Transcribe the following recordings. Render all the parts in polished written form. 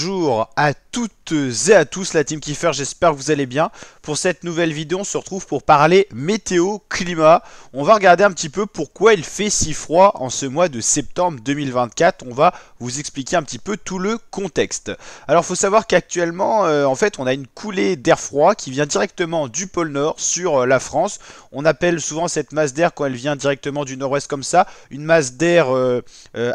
Bonjour à toutes et à tous la Team Kiefer, j'espère que vous allez bien. Pour cette nouvelle vidéo, on se retrouve pour parler météo, climat. On va regarder un petit peu pourquoi il fait si froid en ce mois de septembre 2024. On va vous expliquer un petit peu tout le contexte. Alors, il faut savoir qu'actuellement, en fait, on a une coulée d'air froid qui vient directement du pôle Nord sur la France. On appelle souvent cette masse d'air, quand elle vient directement du nord-ouest comme ça, une masse d'air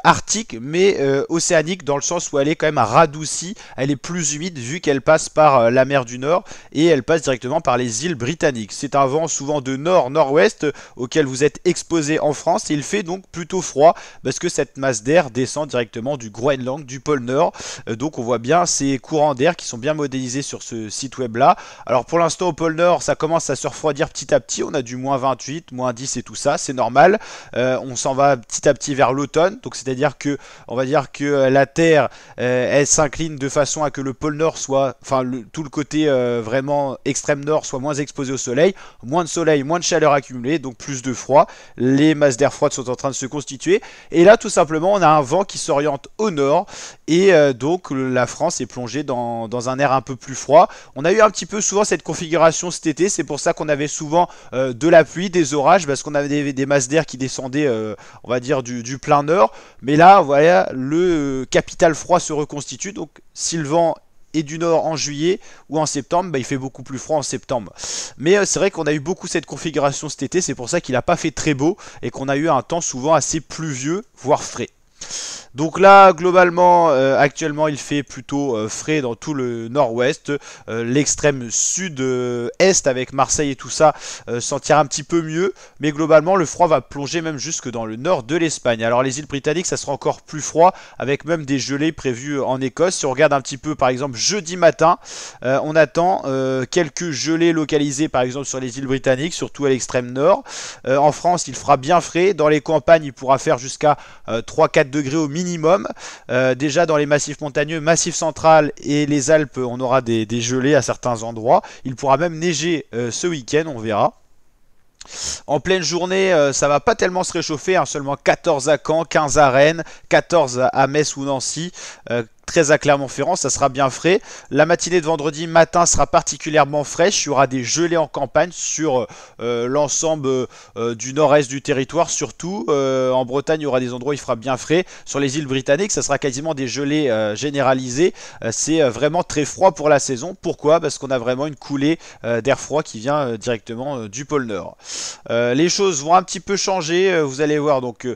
arctique, mais océanique, dans le sens où elle est quand même radoucie, elle est plus humide vu qu'elle passe par la mer du Nord et elle passe directement par les îles britanniques. C'est un vent souvent de nord-nord-ouest auquel vous êtes exposé en France et il fait donc plutôt froid parce que cette masse d'air descend directement du Groenland, du pôle Nord. Donc on voit bien ces courants d'air qui sont bien modélisés sur ce site web là. Alors pour l'instant au pôle Nord ça commence à se refroidir petit à petit, on a du moins 28, moins 10 et tout ça, c'est normal. On s'en va petit à petit vers l'automne, donc c'est à dire que on va dire que la Terre elle s'incline de façon à que le pôle Nord soit, enfin tout le côté vraiment extrême Nord soit moins exposé au soleil, moins de chaleur accumulée, donc plus de froid. Les masses d'air froide sont en train de se constituer et là tout simplement on a un vent qui s'oriente au nord et donc la France est plongée dans un air un peu plus froid. On a eu un petit peu souvent cette configuration cet été, c'est pour ça qu'on avait souvent de la pluie, des orages, parce qu'on avait des masses d'air qui descendaient on va dire du plein nord, mais là voilà le capital froid se reconstitue, donc si le vent et du nord en juillet ou en septembre, bah, il fait beaucoup plus froid en septembre. Mais c'est vrai qu'on a eu beaucoup cette configuration cet été, c'est pour ça qu'il n'a pas fait très beau et qu'on a eu un temps souvent assez pluvieux, voire frais. Donc là, globalement, actuellement, il fait plutôt frais dans tout le nord-ouest. L'extrême sud-est avec Marseille et tout ça s'en tire un petit peu mieux. Mais globalement, le froid va plonger même jusque dans le nord de l'Espagne. Alors les îles britanniques, ça sera encore plus froid avec même des gelées prévues en Écosse. Si on regarde un petit peu, par exemple, jeudi matin, on attend quelques gelées localisées, par exemple, sur les îles britanniques, surtout à l'extrême nord. En France, il fera bien frais. Dans les campagnes, il pourra faire jusqu'à 3-4 degrés au minimum. Déjà dans les massifs montagneux, Massif central et les Alpes, on aura des gelées à certains endroits. Il pourra même neiger ce week-end, on verra. En pleine journée, ça va pas tellement se réchauffer, hein, seulement 14 à Caen, 15 à Rennes, 14 à Metz ou Nancy, 13 à Clermont-Ferrand, ça sera bien frais. La matinée de vendredi matin sera particulièrement fraîche, il y aura des gelées en campagne sur l'ensemble du nord-est du territoire, surtout en Bretagne il y aura des endroits où il fera bien frais. Sur les îles britanniques ça sera quasiment des gelées généralisées, c'est vraiment très froid pour la saison. Pourquoi? Parce qu'on a vraiment une coulée d'air froid qui vient directement du pôle Nord. Les choses vont un petit peu changer, vous allez voir, donc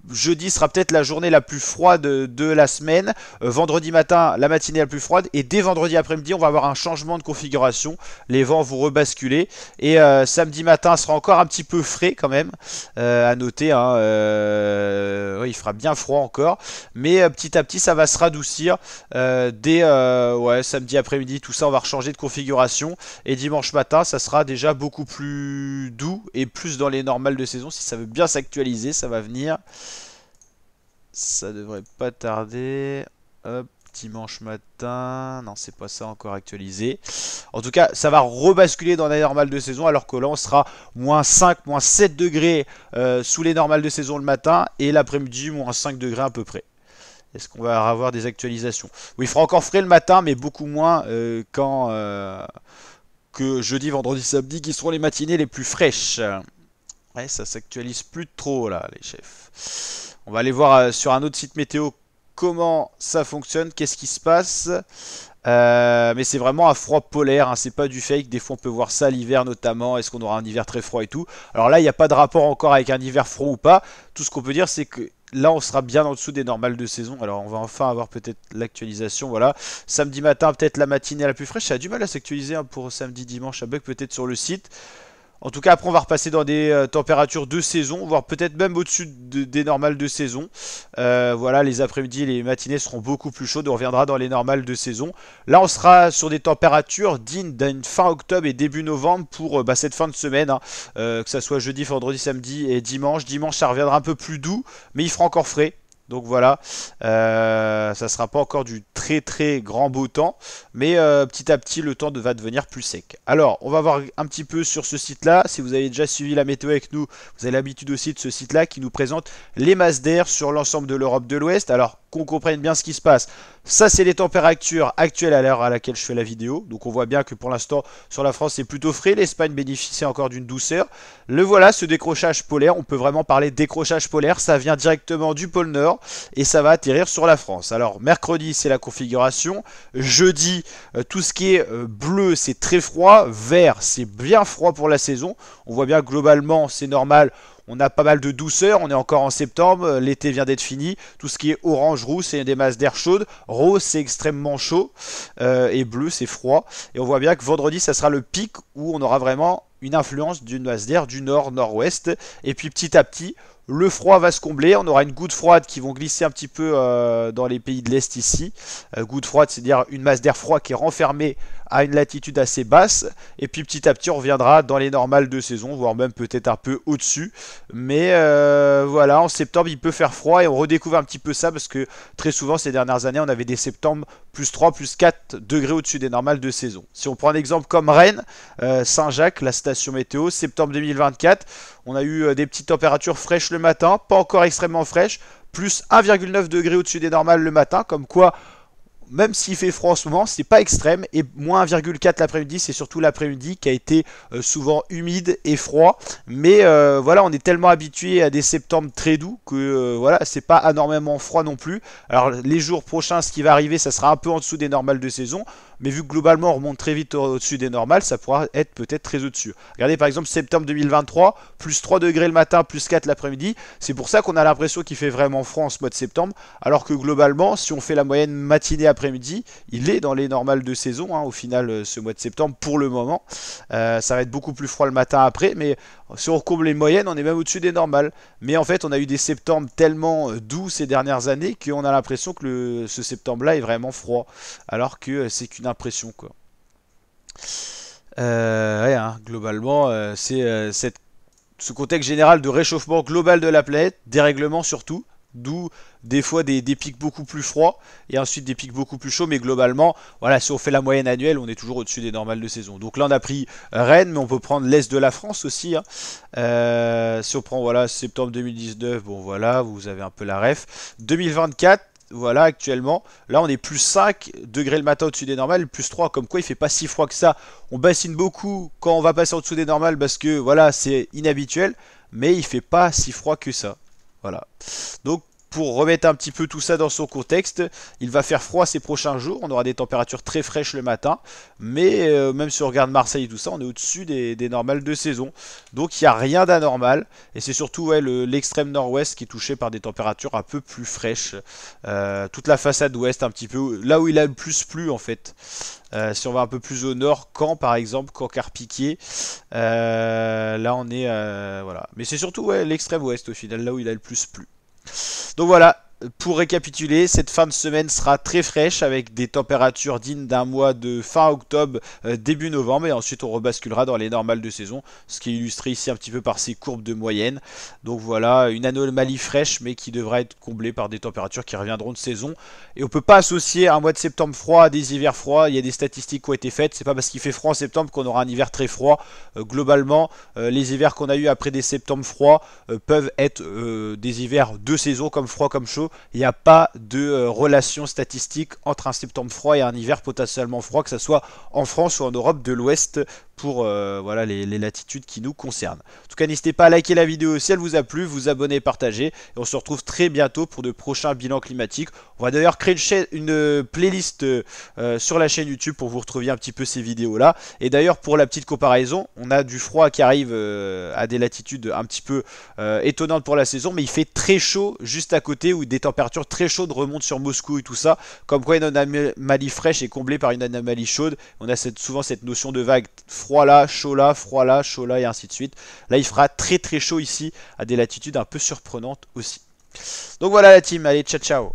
jeudi sera peut-être la journée la plus froide de la semaine. Vendredi matin, la matinée la plus froide. Et dès vendredi après-midi, on va avoir un changement de configuration. Les vents vont rebasculer. Et samedi matin sera encore un petit peu frais quand même. À noter, hein, ouais, il fera bien froid encore. Mais petit à petit, ça va se radoucir. Dès ouais, samedi après-midi, tout ça, on va rechanger de configuration. Et dimanche matin, ça sera déjà beaucoup plus doux et plus dans les normales de saison. Si ça veut bien s'actualiser, ça va venir. Ça devrait pas tarder. Hop, dimanche matin. Non, c'est pas ça encore actualisé. En tout cas, ça va rebasculer dans la normale de saison. Alors que là, on sera moins 5, moins 7 degrés sous les normales de saison le matin. Et l'après-midi, moins 5 degrés à peu près. Est-ce qu'on va avoir des actualisations? Oui, il fera encore frais le matin, mais beaucoup moins que jeudi, vendredi, samedi, qui seront les matinées les plus fraîches. Ouais, ça s'actualise plus trop là, les chefs. On va aller voir sur un autre site météo comment ça fonctionne, qu'est-ce qui se passe. Mais c'est vraiment un froid polaire, hein, c'est pas du fake. Des fois on peut voir ça l'hiver notamment. Est-ce qu'on aura un hiver très froid et tout? Alors là il n'y a pas de rapport encore avec un hiver froid ou pas. Tout ce qu'on peut dire c'est que là on sera bien en dessous des normales de saison. Alors on va enfin avoir peut-être l'actualisation. Voilà, samedi matin peut-être la matinée la plus fraîche. Ça a du mal à s'actualiser hein, pour samedi dimanche. Ça bug peut-être sur le site. En tout cas, après, on va repasser dans des températures de saison, voire peut-être même au-dessus des normales de saison. Voilà, les après-midi et les matinées seront beaucoup plus chaudes. On reviendra dans les normales de saison. Là, on sera sur des températures dignes d'une fin octobre et début novembre pour cette fin de semaine. Hein. Que ça soit jeudi, vendredi, samedi et dimanche. Dimanche, ça reviendra un peu plus doux, mais il fera encore frais. Donc voilà, ça sera pas encore du très très grand beau temps, mais petit à petit le temps va devenir plus sec. Alors on va voir un petit peu sur ce site là. Si vous avez déjà suivi la météo avec nous, vous avez l'habitude aussi de ce site là qui nous présente les masses d'air sur l'ensemble de l'Europe de l'Ouest. Alors qu'on comprenne bien ce qui se passe. Ça, c'est les températures actuelles à l'heure à laquelle je fais la vidéo. Donc on voit bien que pour l'instant, sur la France, c'est plutôt frais. L'Espagne bénéficie encore d'une douceur. Le voilà, ce décrochage polaire. On peut vraiment parler de décrochage polaire. Ça vient directement du pôle Nord et ça va atterrir sur la France. Alors, mercredi, c'est la configuration. Jeudi, tout ce qui est bleu, c'est très froid. Vert, c'est bien froid pour la saison. On voit bien que globalement, c'est normal. On a pas mal de douceur, on est encore en septembre, l'été vient d'être fini. Tout ce qui est orange, rouge, c'est des masses d'air chaudes. Rose, c'est extrêmement chaud. Et bleu, c'est froid. Et on voit bien que vendredi, ça sera le pic où on aura vraiment une influence d'une masse d'air du nord-nord-ouest. Et puis petit à petit, le froid va se combler, on aura une goutte froide qui vont glisser un petit peu dans les pays de l'Est ici. Goutte froide, c'est-à-dire une masse d'air froid qui est renfermée à une latitude assez basse. Et puis petit à petit, on reviendra dans les normales de saison, voire même peut-être un peu au-dessus. Mais voilà, en septembre, il peut faire froid et on redécouvre un petit peu ça parce que très souvent, ces dernières années, on avait des septembre plus 3, plus 4 degrés au-dessus des normales de saison. Si on prend un exemple comme Rennes, Saint-Jacques, la station météo, septembre 2024, on a eu des petites températures fraîches le matin, pas encore extrêmement fraîches, plus 1,9 degrés au-dessus des normales le matin, comme quoi, même s'il fait froid en ce moment, c'est pas extrême, et moins 1,4 l'après-midi, c'est surtout l'après-midi qui a été souvent humide et froid, mais voilà, on est tellement habitué à des septembre très doux que voilà, c'est pas anormalement froid non plus. Alors les jours prochains, ce qui va arriver, ça sera un peu en dessous des normales de saison, mais vu que globalement on remonte très vite au-dessus des normales, ça pourra être peut-être très au-dessus. Regardez par exemple septembre 2023, plus 3 degrés le matin, plus 4 l'après-midi, c'est pour ça qu'on a l'impression qu'il fait vraiment froid en ce mois de septembre, alors que globalement, si on fait la moyenne matinée après-midi, il est dans les normales de saison, hein, au final, ce mois de septembre, pour le moment. Ça va être beaucoup plus froid le matin après, mais si on recoupe les moyennes, on est même au-dessus des normales. Mais en fait, on a eu des septembre tellement doux ces dernières années qu'on a l'impression que ce septembre-là est vraiment froid, alors que c'est qu'une impression, quoi. Ouais, hein, globalement, c'est ce contexte général de réchauffement global de la planète, dérèglement surtout, d'où des fois des pics beaucoup plus froids et ensuite des pics beaucoup plus chauds, mais globalement, voilà, si on fait la moyenne annuelle, on est toujours au-dessus des normales de saison. Donc là, on a pris Rennes, mais on peut prendre l'Est de la France aussi, hein. Si on prend, voilà, septembre 2019, bon voilà, vous avez un peu la ref. 2024, voilà, actuellement, là on est plus 5 degrés le matin au-dessus des normales, plus 3, comme quoi il fait pas si froid que ça. On bassine beaucoup quand on va passer en dessous des normales parce que voilà, c'est inhabituel, mais il fait pas si froid que ça. Voilà. Donc pour remettre un petit peu tout ça dans son contexte, il va faire froid ces prochains jours, on aura des températures très fraîches le matin, mais même si on regarde Marseille et tout ça, on est au-dessus des normales de saison, donc il n'y a rien d'anormal, et c'est surtout ouais, l'extrême nord-ouest qui est touché par des températures un peu plus fraîches, toute la façade ouest un petit peu, là où il a le plus plu en fait. Si on va un peu plus au nord, Caen par exemple, Caen Carpiquet, là on est, voilà, mais c'est surtout ouais, l'extrême ouest au final, là où il a le plus plu. Donc voilà, pour récapituler, cette fin de semaine sera très fraîche avec des températures dignes d'un mois de fin octobre, début novembre, et ensuite on rebasculera dans les normales de saison, ce qui est illustré ici un petit peu par ces courbes de moyenne. Donc voilà, une anomalie fraîche mais qui devra être comblée par des températures qui reviendront de saison. Et on peut pas associer un mois de septembre froid à des hivers froids, il y a des statistiques qui ont été faites, c'est pas parce qu'il fait froid en septembre qu'on aura un hiver très froid. Globalement, les hivers qu'on a eu après des septembre froids peuvent être des hivers de saison, comme froid comme chaud. Il n'y a pas de relation statistique entre un septembre froid et un hiver potentiellement froid, que ce soit en France ou en Europe de l'Ouest, pour voilà, les latitudes qui nous concernent. En tout cas, n'hésitez pas à liker la vidéo si elle vous a plu, vous abonner, partager, et on se retrouve très bientôt pour de prochains bilans climatiques. On va d'ailleurs créer une playlist sur la chaîne YouTube pour vous retrouver un petit peu ces vidéos-là. Et d'ailleurs, pour la petite comparaison, on a du froid qui arrive à des latitudes un petit peu étonnantes pour la saison, mais il fait très chaud juste à côté, où des températures très chaudes remontent sur Moscou et tout ça, comme quoi une anomalie fraîche est comblée par une anomalie chaude. On a souvent cette notion de vague froid là, chaud là, froid là, chaud là, et ainsi de suite. Là, il fera très très chaud ici, à des latitudes un peu surprenantes aussi. Donc voilà la team, allez, ciao ciao.